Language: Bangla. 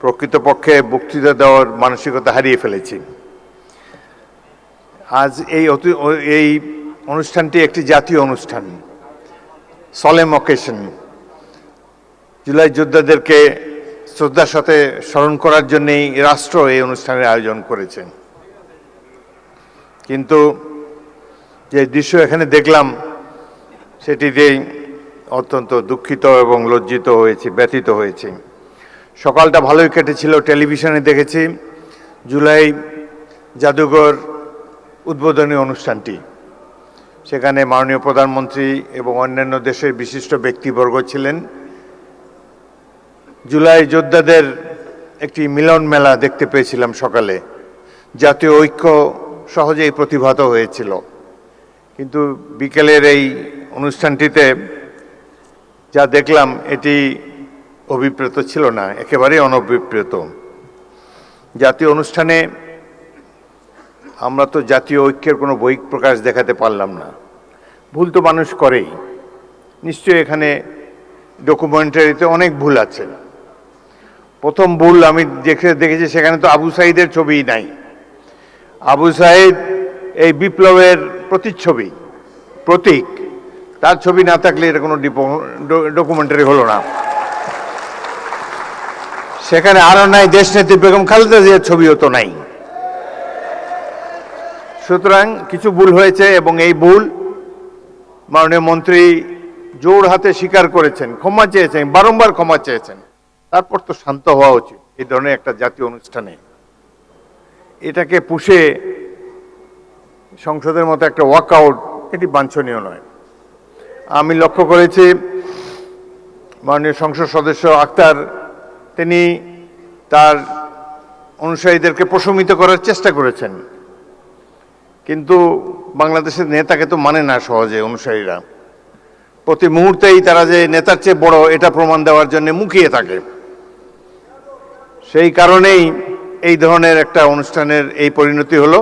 প্রকৃতপক্ষে বক্তৃতা দেওয়ার মানসিকতা হারিয়ে ফেলেছি। আজ এই অনুষ্ঠানটি একটি জাতীয় অনুষ্ঠান, সলেম অকেশন। জুলাই যোদ্ধাদেরকে শ্রদ্ধার সাথে স্মরণ করার জন্যই রাষ্ট্র এই অনুষ্ঠানের আয়োজন করেছে। কিন্তু যে দৃশ্য এখানে দেখলাম সেটিতেই অত্যন্ত দুঃখিত এবং লজ্জিত হয়েছি, ব্যথিত হয়েছি। সকালটা ভালোই কেটেছিল, টেলিভিশনে দেখেছি জুলাই জাদুঘর উদ্বোধনী অনুষ্ঠানটি। সেখানে মাননীয় প্রধানমন্ত্রী এবং অন্যান্য দেশের বিশিষ্ট ব্যক্তিবর্গ ছিলেন। জুলাই যোদ্ধাদের একটি মিলন মেলা দেখতে পেয়েছিলাম সকালে। জাতীয় ঐক্য সহজেই প্রতিভাত হয়েছিল, কিন্তু বিকেলের এই অনুষ্ঠানটিতে যা দেখলাম এটি অভিপ্রেত ছিল না, একেবারেই অনভিপ্রেত। জাতীয় অনুষ্ঠানে আমরা তো জাতীয় ঐক্যের কোনো বহিঃপ্রকাশ দেখাতে পারলাম না। ভুল তো মানুষ করেই, নিশ্চয়ই এখানে ডকুমেন্টারিতে অনেক ভুল আছে। প্রথম ভুল আমি দেখেছি সেখানে তো আবু সাঈদের ছবিই নাই। আবু সাঈদ এই বিপ্লবের প্রতিচ্ছবি, প্রতীক, তার ছবি না থাকলে এটা কোনো ডকুমেন্টারি হলো না। সেখানে আরো নাই দেশনেত্রী বেগম খালেদা জিয়ার ছবিও তো নাই। সুতরাং কিছু ভুল হয়েছে এবং এই ভুল মাননীয় মন্ত্রী জোর হাতে স্বীকার করেছেন, ক্ষমা চেয়েছেন, বারংবার ক্ষমা চেয়েছেন। তারপর তো শান্ত হওয়া উচিত এই ধরনের একটা জাতীয় অনুষ্ঠানে। এটাকে পুষে সংসদের মতো একটা ওয়াকআউট, এটি বাঞ্ছনীয় নয়। আমি লক্ষ্য করেছি মাননীয় সংসদ সদস্য আক্তার, তিনি তার অনুসারীদেরকে প্রশমিত করার চেষ্টা করেছেন, কিন্তু বাংলাদেশের নেতাকে তো মানে না সহজে অনুসারীরা। প্রতি মুহূর্তেই তারা যে নেতার চেয়ে বড় এটা প্রমাণ দেওয়ার জন্য মুখিয়ে থাকে। সেই কারণেই এই ধরনের একটা অনুষ্ঠানের এই পরিণতি হলো।